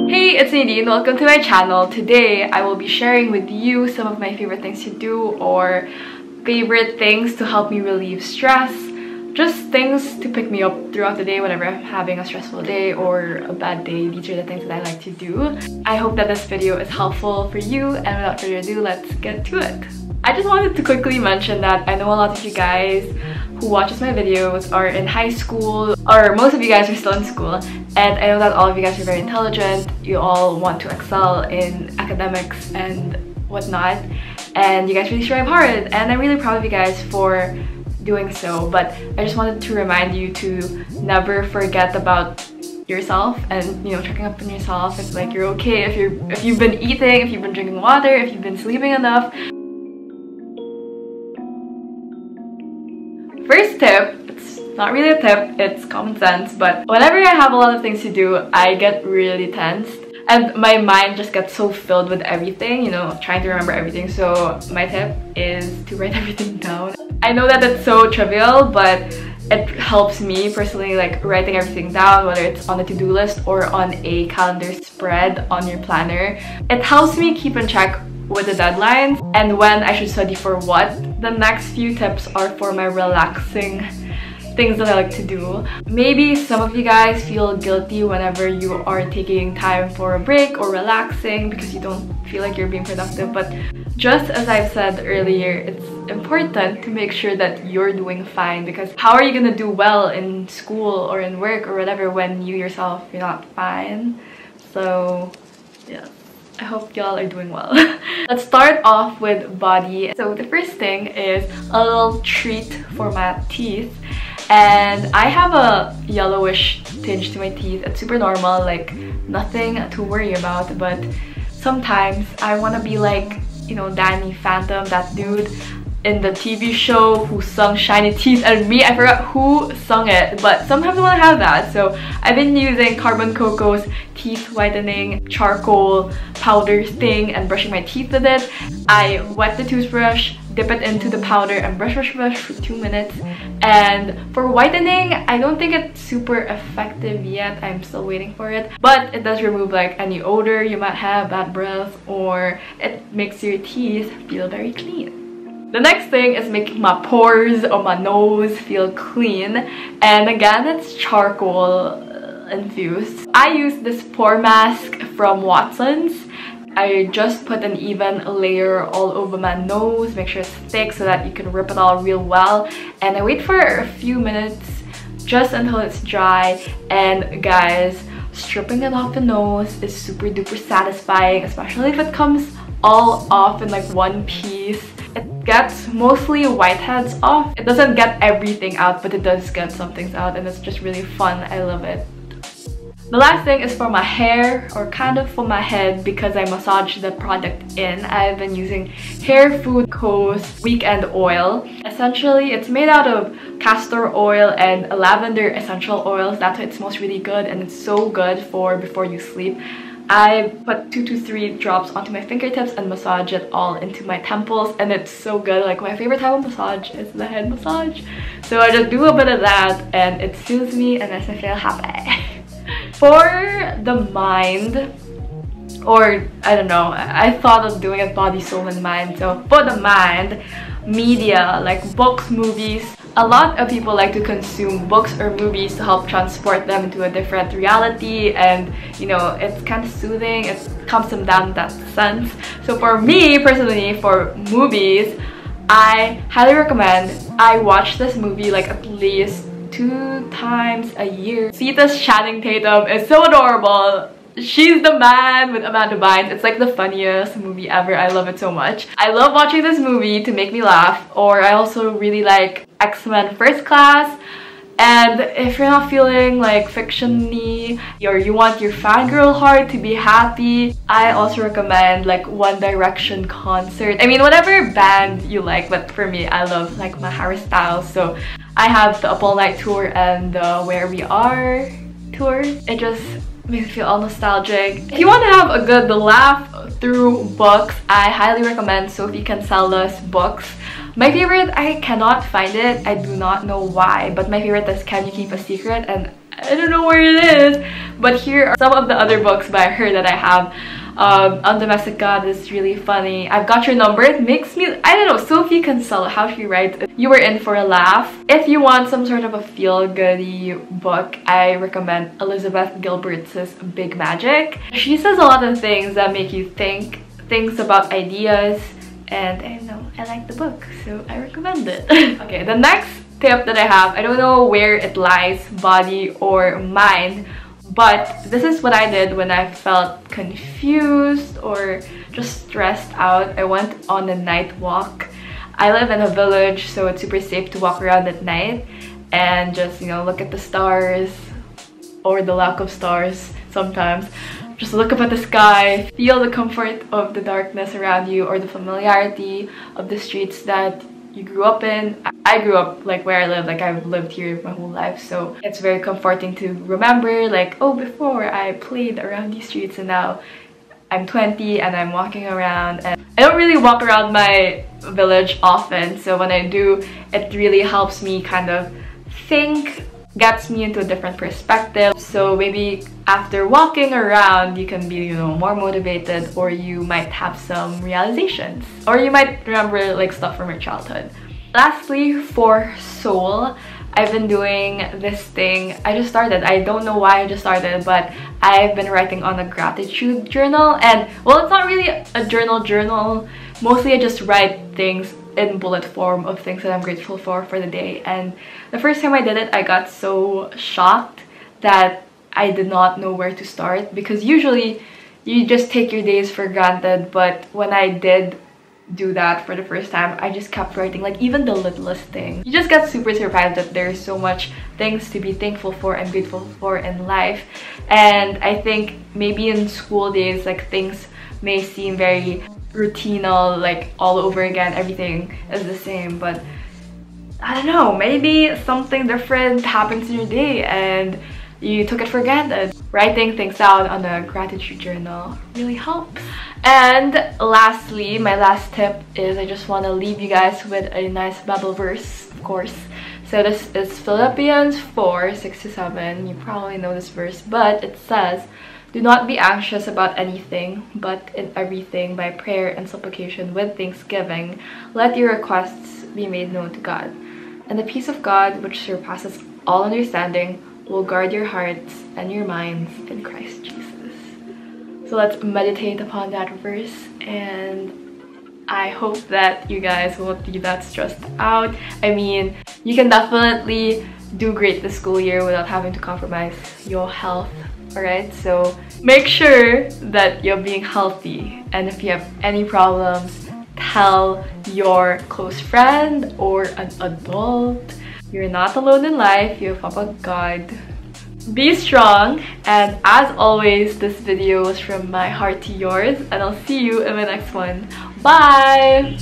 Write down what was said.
Hey, it's Nadine. Welcome to my channel. Today, I will be sharing with you some of my favorite things to do or favorite things to help me relieve stress. Just things to pick me up throughout the day whenever I'm having a stressful day or a bad day. These are the things that I like to do. I hope that this video is helpful for you, and without further ado, let's get to it. I just wanted to quickly mention that I know a lot of you guys who watches my videos are in high school, or most of you guys are still in school, and I know that all of you guys are very intelligent. You all want to excel in academics and whatnot, and you guys really strive hard, and I'm really proud of you guys for doing so. But I just wanted to remind you to never forget about yourself and, you know, checking up on yourself. It's like you're okay if you've been eating, if you've been drinking water, if you've been sleeping enough. First tip, it's not really a tip, it's common sense, but whenever I have a lot of things to do, I get really tense and my mind just gets so filled with everything, you know, trying to remember everything. So my tip is to write everything down. I know that it's so trivial, but it helps me personally, like writing everything down, whether it's on a to-do list or on a calendar spread on your planner. It helps me keep in check with the deadlines and when I should study for what. The next few tips are for my relaxing things that I like to do. Maybe some of you guys feel guilty whenever you are taking time for a break or relaxing because you don't feel like you're being productive, but just as I've said earlier, it's important to make sure that you're doing fine, because how are you gonna do well in school or in work or whatever when you yourself, you're not fine? So yeah, I hope y'all are doing well. Let's start off with body. So the first thing is a little treat for my teeth. And I have a yellowish tinge to my teeth. It's super normal, like nothing to worry about. But sometimes I want to be like, you know, Danny Phantom, that dude in the TV show who sung Shiny Teeth, and me, I forgot who sung it, but sometimes I want to have that. So I've been using Carbon Coco's teeth whitening charcoal powder thing and brushing my teeth with it. I wet the toothbrush, dip it into the powder and brush for 2 minutes. And for whitening, I don't think it's super effective yet. I'm still waiting for it, but it does remove like any odor you might have, bad breath, or it makes your teeth feel very clean. The next thing is making my pores or my nose feel clean, and again, it's charcoal infused. I use this pore mask from Watson's. I just put an even layer all over my nose, make sure it's thick so that you can rip it all real well, and I wait for a few minutes just until it's dry. And guys, stripping it off the nose is super duper satisfying, especially if it comes all off in like one piece. It gets mostly whiteheads off. It doesn't get everything out, but it does get some things out, and it's just really fun. I love it. The last thing is for my hair, or kind of for my head, because I massage the product in. I've been using Hair Food Co.'s Weekend Oil. Essentially, it's made out of castor oil and lavender essential oils. That's why it smells really good, and it's so good for before you sleep. I put 2 to 3 drops onto my fingertips and massage it all into my temples, and it's so good. Like, my favorite type of massage is the head massage. So I just do a bit of that and it soothes me and makes me feel happy. For the mind, or I don't know, I thought of doing it body, soul, and mind. So for the mind, media like books, movies. A lot of people like to consume books or movies to help transport them into a different reality, and you know, it's kind of soothing, it calms them down in that sense. So for me personally, for movies, I highly recommend, I watch this movie like at least 2 times a year. Sita's Channing Tatum is so adorable. She's the man with Amanda Bynes. It's like the funniest movie ever. I love it so much. I love watching this movie to make me laugh. Or I also really like X-Men First Class. And if you're not feeling like fiction-y, or you want your fangirl heart to be happy, I also recommend like One Direction concert. I mean, whatever band you like, but for me, I love like my Harry Styles. So I have the Up All Night tour and the Where We Are tour. It just makes me feel all nostalgic. If you want to have a good laugh through books, I highly recommend Sophie Kinsella's books. My favorite, I cannot find it. I do not know why, but my favorite is Can You Keep a Secret? And I don't know where it is. But here are some of the other books by her that I have. Undomestic God is really funny. I've Got Your Number. It makes me, I don't know, Sophie Kinsella, how she writes, you were in for a laugh. If you want some sort of a feel-goody book, I recommend Elizabeth Gilbert's Big Magic. She says a lot of things that make you think things about ideas, and I know I like the book, so I recommend it. Okay, the next tip that I have, I don't know where it lies, body or mind, but this is what I did when I felt confused or just stressed out. I went on a night walk. I live in a village, so it's super safe to walk around at night and just, you know, look at the stars or the lack of stars sometimes. Just look up at the sky, feel the comfort of the darkness around you or the familiarity of the streets that you grew up in. I grew up like where I live, like I've lived here my whole life, so it's very comforting to remember like, oh, before I played around these streets and now I'm 20 and I'm walking around. And I don't really walk around my village often, so when I do, it really helps me kind of think, gets me into a different perspective. So maybe after walking around, you can be, you know, more motivated, or you might have some realizations, or you might remember like stuff from your childhood. Lastly, for soul, I've been doing this thing. I just started. I don't know why I just started, but I've been writing on a gratitude journal. And well, it's not really a journal. Mostly I just write things in bullet form of things that I'm grateful for the day. And the first time I did it, I got so shocked that I did not know where to start, because usually you just take your days for granted, but when I did do that for the first time, I just kept writing, like even the littlest thing. You just get super surprised that there's so much things to be thankful for and grateful for in life. And I think maybe in school days, like things may seem very routinal, like all over again, everything is the same, but I don't know, maybe something different happens in your day and you took it for granted. Writing things out on a gratitude journal really helps. And lastly, my last tip is I just want to leave you guys with a nice Bible verse, of course. So this is Philippians 4:6-7. You probably know this verse, but it says, do not be anxious about anything, but in everything by prayer and supplication with thanksgiving, let your requests be made known to God. And the peace of God, which surpasses all understanding, will guard your hearts and your minds in Christ Jesus. So let's meditate upon that verse, and I hope that you guys won't be that stressed out. I mean, you can definitely do great this school year without having to compromise your health, alright? So make sure that you're being healthy, and if you have any problems, tell your close friend or an adult. You're not alone in life, you have Papa God. Be strong, and as always, this video was from my heart to yours, and I'll see you in my next one. Bye!